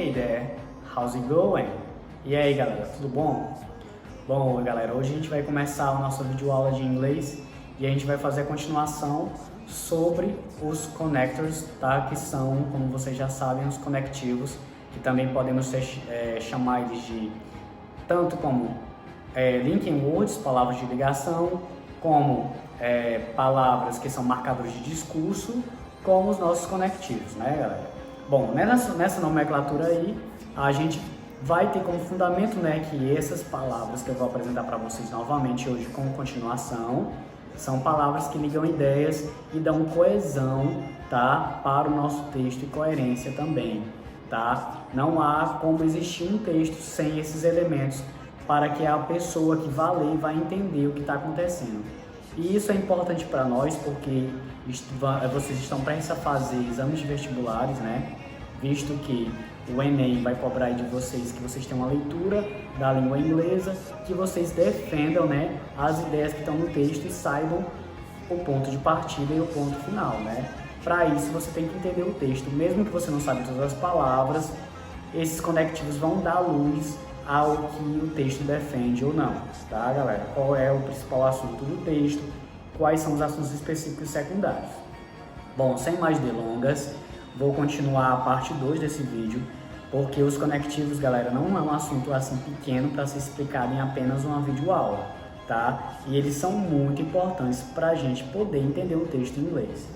Hey there, how's it going? E aí galera, tudo bom? Bom galera, hoje a gente vai começar a nossa videoaula de inglês e a gente vai fazer a continuação sobre os connectors, tá? Que são, como vocês já sabem, os conectivos, que também podemos chamar eles de tanto como linking words, palavras de ligação, como palavras que são marcadores de discurso, como os nossos conectivos, né galera? Bom, nessa nomenclatura aí, a gente vai ter como fundamento, né, que essas palavras que eu vou apresentar para vocês novamente hoje com continuação, são palavras que ligam ideias e dão coesão, tá, para o nosso texto e coerência também, tá? Não há como existir um texto sem esses elementos para que a pessoa que vai ler vai entender o que está acontecendo. E isso é importante para nós porque vocês estão prestes a fazer exames de vestibulares, né? Visto que o Enem vai cobrar de vocês que vocês tenham uma leitura da língua inglesa, que vocês defendam, né, as ideias que estão no texto e saibam o ponto de partida e o ponto final, né? Para isso você tem que entender o texto, mesmo que você não saiba todas as palavras, esses conectivos vão dar luz ao que o texto defende ou não, tá galera? Qual é o principal assunto do texto, quais são os assuntos específicos e secundários. Bom, sem mais delongas, vou continuar a parte 2 desse vídeo, porque os conectivos, galera, não é um assunto assim pequeno para ser explicado em apenas uma videoaula, tá? E eles são muito importantes para a gente poder entender o texto em inglês.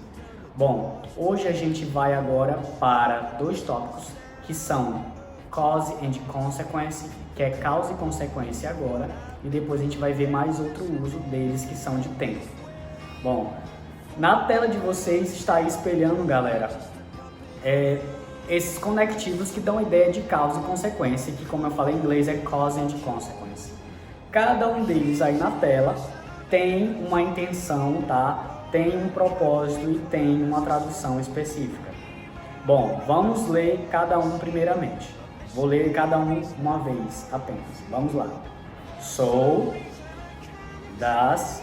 Bom, hoje a gente vai agora para dois tópicos que são cause and consequence, que é causa e consequência agora, e depois a gente vai ver mais outro uso deles que são de tempo. Bom, na tela de vocês está aí espelhando, galera, esses conectivos que dão ideia de causa e consequência, que como eu falei em inglês é cause and consequence. Cada um deles aí na tela tem uma intenção, tá? Tem um propósito e tem uma tradução específica. Bom, vamos ler cada um primeiramente. Vou ler cada um uma vez apenas. Vamos lá. So, thus,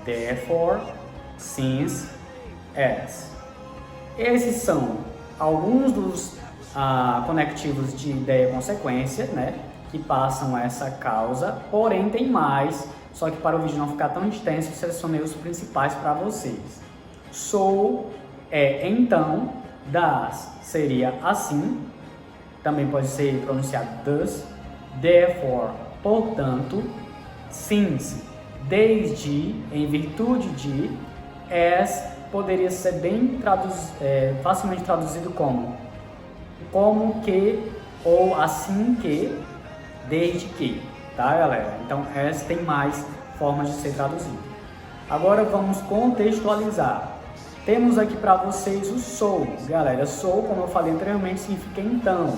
therefore, since, as. Esses são alguns dos conectivos de ideia e consequência, né? Que passam essa causa, porém tem mais, só que para o vídeo não ficar tão extenso, selecionei os principais para vocês. So é então, thus seria assim, também pode ser pronunciado thus, therefore, portanto, since, desde, em virtude de, as, poderia ser bem facilmente traduzido como que, ou assim que, desde que, tá galera? Então, as tem mais formas de ser traduzido. Agora vamos contextualizar. Temos aqui para vocês o so, galera. So, como eu falei anteriormente, significa então.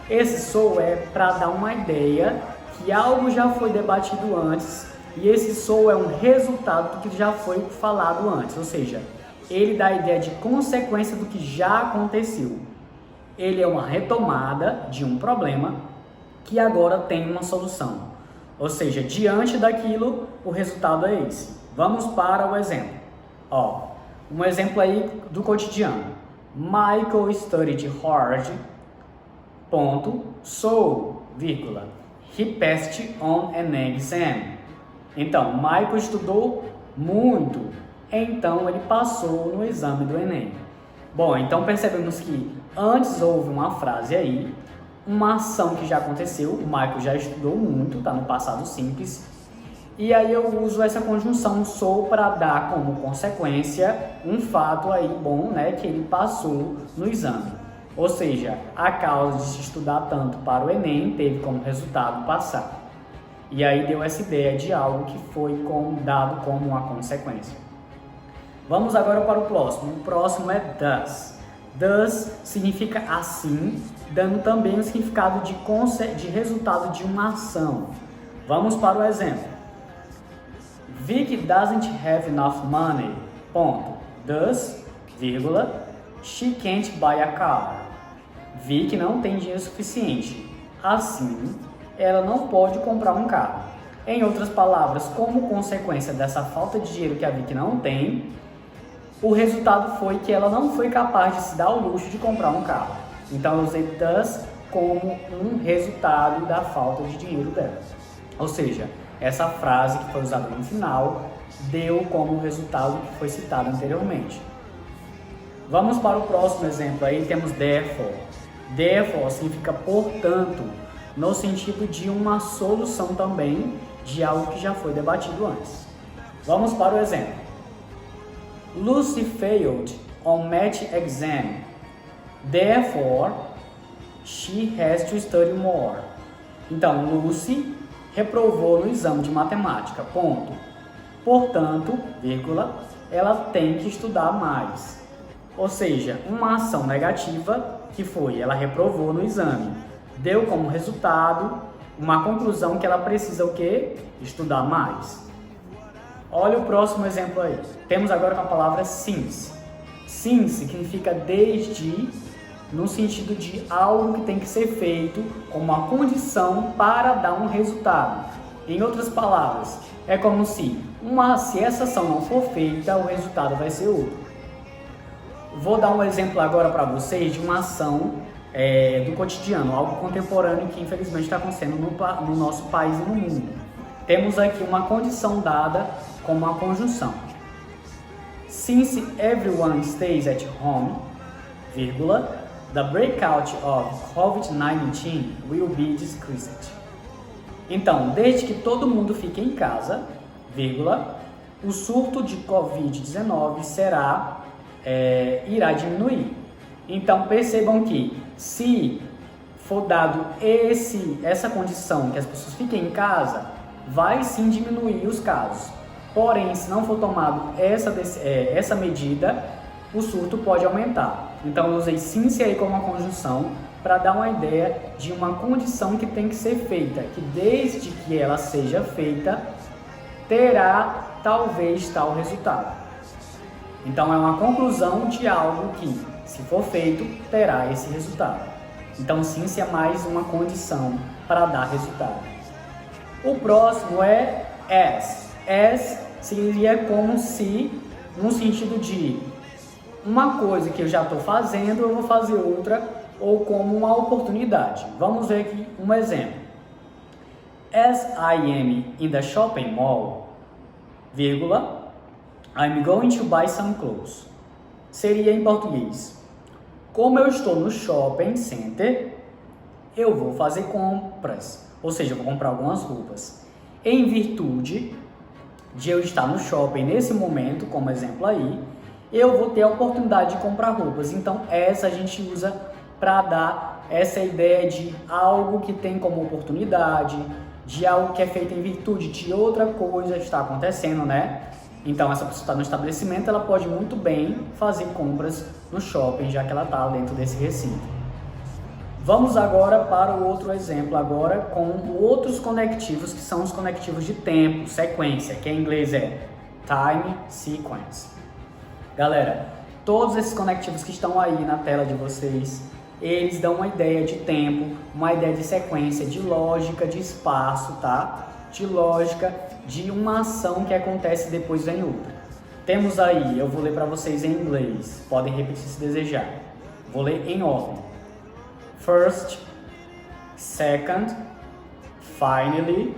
Esse so é para dar uma ideia que algo já foi debatido antes e esse so é um resultado do que já foi falado antes, ou seja, ele dá a ideia de consequência do que já aconteceu. Ele é uma retomada de um problema que agora tem uma solução, ou seja, diante daquilo o resultado é esse. Vamos para o exemplo. Ó, um exemplo aí do cotidiano. Michael studied hard, ponto, so, vírgula, he passed on an exam. Então, Michael estudou muito, então ele passou no exame do Enem. Bom, então percebemos que antes houve uma frase aí, uma ação que já aconteceu, o Michael já estudou muito, tá no passado simples, e aí eu uso essa conjunção so para dar como consequência um fato aí bom, né, que ele passou no exame. Ou seja, a causa de se estudar tanto para o Enem teve como resultado passar. E aí deu essa ideia de algo que foi dado como uma consequência. Vamos agora para o próximo. O próximo é thus. Thus significa assim, dando também o significado de resultado de uma ação. Vamos para o exemplo. Vicky doesn't have enough money, ponto. Thus, vírgula, she can't buy a car. Vicky não tem dinheiro suficiente. Assim, ela não pode comprar um carro. Em outras palavras, como consequência dessa falta de dinheiro que a Vicky não tem, o resultado foi que ela não foi capaz de se dar o luxo de comprar um carro. Então eu usei thus como um resultado da falta de dinheiro dela. Ou seja, essa frase que foi usada no final deu como resultado que foi citado anteriormente. Vamos para o próximo exemplo, aí temos therefore. Therefore significa portanto, no sentido de uma solução também de algo que já foi debatido antes. Vamos para o exemplo. Lucy failed on math exam, therefore she has to study more. Então, Lucy reprovou no exame de matemática, ponto. Portanto, vírgula, ela tem que estudar mais. Ou seja, uma ação negativa que foi, ela reprovou no exame. Deu como resultado uma conclusão que ela precisa o quê? Estudar mais. Olha o próximo exemplo aí. Temos agora com a palavra since. Since significa desde, no sentido de algo que tem que ser feito como uma condição para dar um resultado. Em outras palavras, é como se essa ação não for feita, o resultado vai ser outro. Vou dar um exemplo agora para vocês de uma ação do cotidiano, algo contemporâneo que infelizmente está acontecendo no nosso país e no mundo. Temos aqui uma condição dada com uma conjunção. Since everyone stays at home, vírgula, the breakout of COVID-19 will be decreased. Então, desde que todo mundo fique em casa, vírgula, o surto de COVID-19 irá diminuir. Então, percebam que se for dado essa condição que as pessoas fiquem em casa, vai sim diminuir os casos. Porém, se não for tomado essa medida, o surto pode aumentar. Então, eu usei since aí como uma conjunção para dar uma ideia de uma condição que tem que ser feita, que desde que ela seja feita, terá talvez tal resultado. Então, é uma conclusão de algo que, se for feito, terá esse resultado. Então, since é mais uma condição para dar resultado. O próximo é as. As seria como se, no sentido de uma coisa que eu já estou fazendo, eu vou fazer outra, ou como uma oportunidade. Vamos ver aqui um exemplo. As I am in the shopping mall, vírgula, I'm going to buy some clothes. Seria em português. Como eu estou no shopping center, eu vou fazer compras. Ou seja, eu vou comprar algumas roupas. Em virtude de eu estar no shopping nesse momento, como exemplo aí, eu vou ter a oportunidade de comprar roupas. Então, essa a gente usa para dar essa ideia de algo que tem como oportunidade, de algo que é feito em virtude de outra coisa que está acontecendo, né? Então, essa pessoa está no estabelecimento, ela pode muito bem fazer compras no shopping, já que ela está dentro desse recinto. Vamos agora para o outro exemplo, agora com outros conectivos, que são os conectivos de tempo, sequência, que em inglês é time sequence. Galera, todos esses conectivos que estão aí na tela de vocês, eles dão uma ideia de tempo, uma ideia de sequência, de lógica, de espaço, tá? De lógica, de uma ação que acontece e depois vem outra. Temos aí, eu vou ler para vocês em inglês, podem repetir se desejar. Vou ler em ordem. First, second, finally,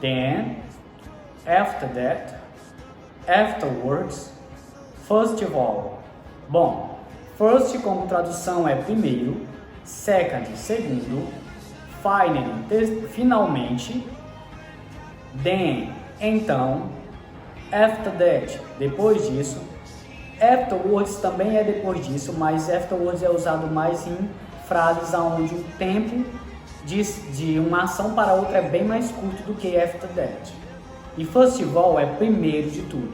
then, after that, afterwards, first of all. Bom, first como tradução é primeiro, second, segundo, finally, finalmente, then, então, after that, depois disso, afterwards também é depois disso, mas afterwards é usado mais em frases onde o tempo de uma ação para outra é bem mais curto do que after that. E first of all é primeiro de tudo.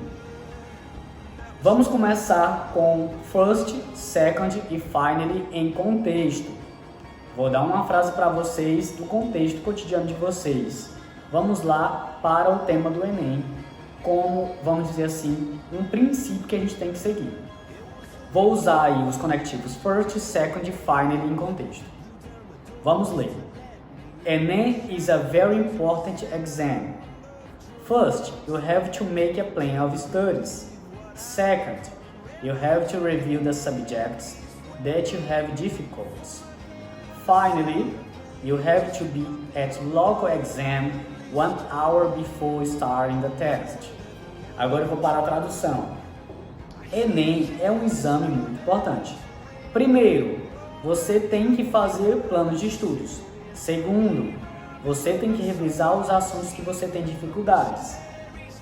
Vamos começar com first, second e finally em contexto. Vou dar uma frase para vocês do contexto cotidiano de vocês. Vamos lá para o tema do Enem, como, vamos dizer assim, um princípio que a gente tem que seguir. Vou usar aí os conectivos first, second e finally em contexto. Vamos ler. Enem is a very important exam. First, you have to make a plan of studies. Second, you have to review the subjects that you have difficulties. Finally, you have to be at local exam 1 hour before starting the test. Agora eu vou para a tradução. Enem é um exame muito importante. Primeiro, você tem que fazer plano de estudos. Segundo, você tem que revisar os assuntos que você tem dificuldades.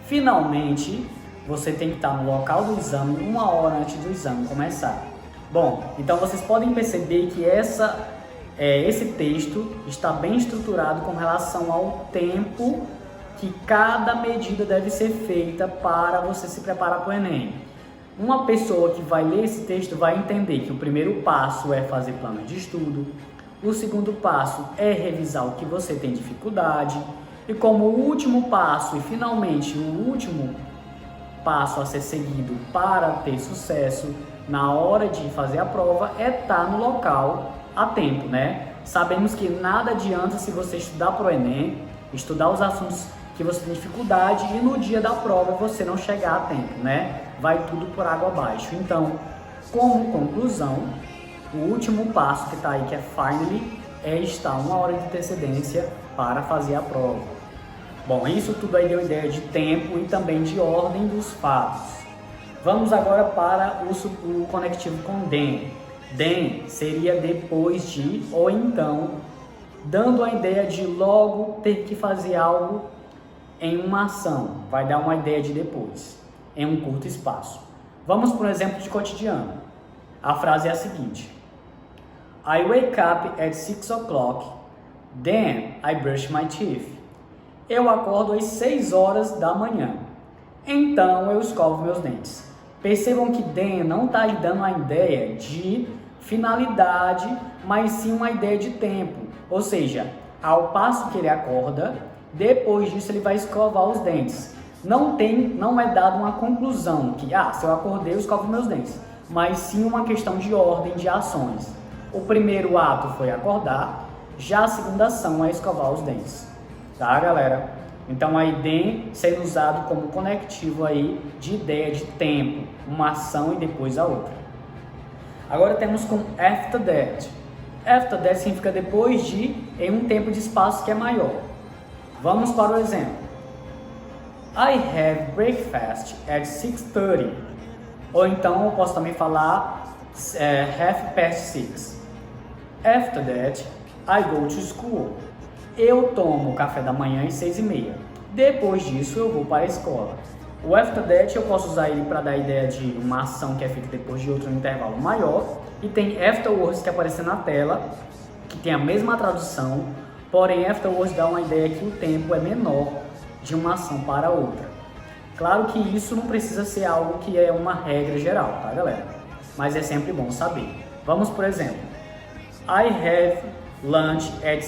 Finalmente, você tem que estar no local do exame 1 hora antes do exame começar. Bom, então vocês podem perceber que esse texto está bem estruturado com relação ao tempo que cada medida deve ser feita para você se preparar para o Enem. Uma pessoa que vai ler esse texto vai entender que o primeiro passo é fazer plano de estudo, o segundo passo é revisar o que você tem dificuldade, e como último passo e finalmente o último passo a ser seguido para ter sucesso na hora de fazer a prova é estar no local a tempo, né? Sabemos que nada adianta se você estudar para o Enem, estudar os assuntos que você tem dificuldade e no dia da prova você não chegar a tempo, né? Vai tudo por água abaixo. Então, como conclusão, o último passo que está aí, que é finally, é estar 1 hora de antecedência para fazer a prova. Bom, isso tudo aí deu ideia de tempo e também de ordem dos fatos. Vamos agora para o conectivo com then. Then seria depois de ou então, dando a ideia de logo ter que fazer algo em uma ação. Vai dar uma ideia de depois, em um curto espaço. Vamos para um exemplo de cotidiano. A frase é a seguinte: I wake up at 6 o'clock, then I brush my teeth. Eu acordo às 6 horas da manhã, então eu escovo meus dentes. Percebam que then não está lhe dando a ideia de finalidade, mas sim uma ideia de tempo. Ou seja, ao passo que ele acorda, depois disso ele vai escovar os dentes. Não é dado uma conclusão que, se eu acordei eu escovo meus dentes, mas sim uma questão de ordem de ações. O primeiro ato foi acordar, já a segunda ação é escovar os dentes. Tá, galera? Então, aí then sendo usado como conectivo aí de ideia de tempo, uma ação e depois a outra. Agora temos com after that. After that significa depois de, em um tempo de espaço que é maior. Vamos para o exemplo. I have breakfast at 6:30. Ou então eu posso também falar 6:30. After that, I go to school. Eu tomo café da manhã às 6:30. Depois disso, eu vou para a escola. O after that eu posso usar ele para dar a ideia de uma ação que é feita depois de outro intervalo maior. E tem afterwards que aparece na tela, que tem a mesma tradução, porém afterwards dá uma ideia que o tempo é menor de uma ação para outra. Claro que isso não precisa ser algo que é uma regra geral, tá, galera? Mas é sempre bom saber. Vamos, por exemplo. I have lunch at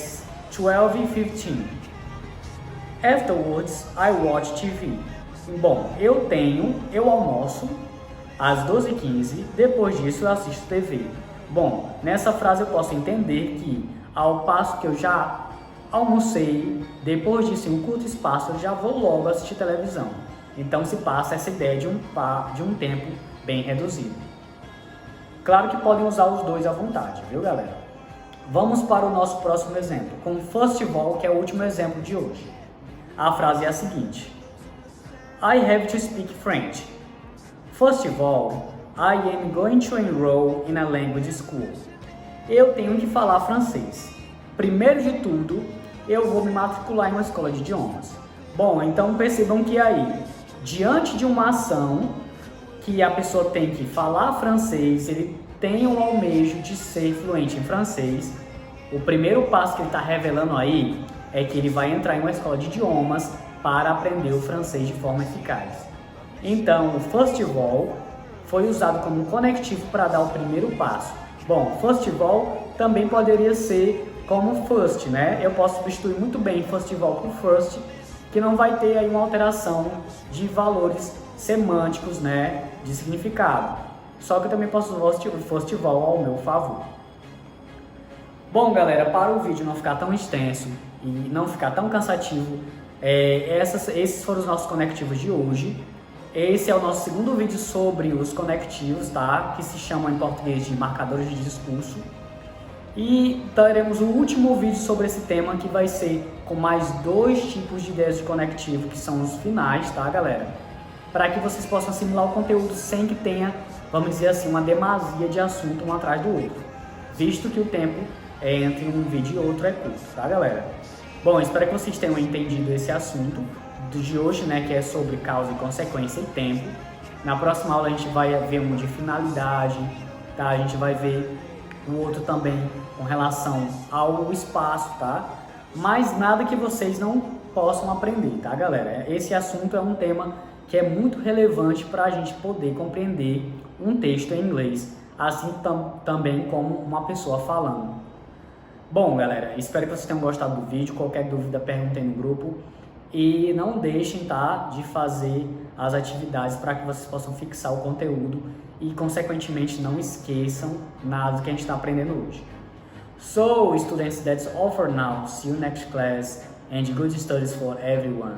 12:15. Afterwards, I watch TV. Bom, eu almoço às 12:15, depois disso eu assisto TV. Bom, nessa frase eu posso entender que ao passo que eu já almocei, depois disso em um curto espaço eu já vou logo assistir televisão. Então se passa essa ideia de um tempo bem reduzido. Claro que podem usar os dois à vontade, viu, galera? Vamos para o nosso próximo exemplo, com first of all, que é o último exemplo de hoje. A frase é a seguinte: I have to speak French. First of all, I am going to enroll in a language school. Eu tenho que falar francês. Primeiro de tudo, eu vou me matricular em uma escola de idiomas. Bom, então percebam que aí, diante de uma ação que a pessoa tem que falar francês, ele tem um almejo de ser fluente em francês, o primeiro passo que ele está revelando aí é que ele vai entrar em uma escola de idiomas para aprender o francês de forma eficaz. Então, o first of all foi usado como conectivo para dar o primeiro passo. Bom, first of all também poderia ser como first, né? Eu posso substituir muito bem first of all por first, que não vai ter aí uma alteração de valores semânticos, né? De significado. Só que eu também posso usar o first of all ao meu favor. Bom, galera, para o vídeo não ficar tão extenso e não ficar tão cansativo, esses foram os nossos conectivos de hoje. Esse é o nosso segundo vídeo sobre os conectivos, tá? Que se chamam em português de marcadores de discurso. E teremos o último vídeo sobre esse tema, que vai ser com mais 2 tipos de ideias de conectivo, que são os finais, tá, galera? Para que vocês possam assimilar o conteúdo sem que tenha, vamos dizer assim, uma demasia de assunto um atrás do outro, visto que o tempo entre um vídeo e outro é curto, tá, galera? Bom, espero que vocês tenham entendido esse assunto de hoje, né, que é sobre causa e consequência e tempo. Na próxima aula a gente vai ver um de finalidade, tá? A gente vai ver o outro também com relação ao espaço, tá? Mas nada que vocês não possam aprender, tá, galera? Esse assunto é um tema que é muito relevante para a gente poder compreender um texto em inglês, assim também como uma pessoa falando. Bom, galera, espero que vocês tenham gostado do vídeo. Qualquer dúvida, perguntem no grupo. E não deixem, tá, de fazer as atividades para que vocês possam fixar o conteúdo e, consequentemente, não esqueçam nada do que a gente está aprendendo hoje. So, students, that's all for now. See you next class and good studies for everyone.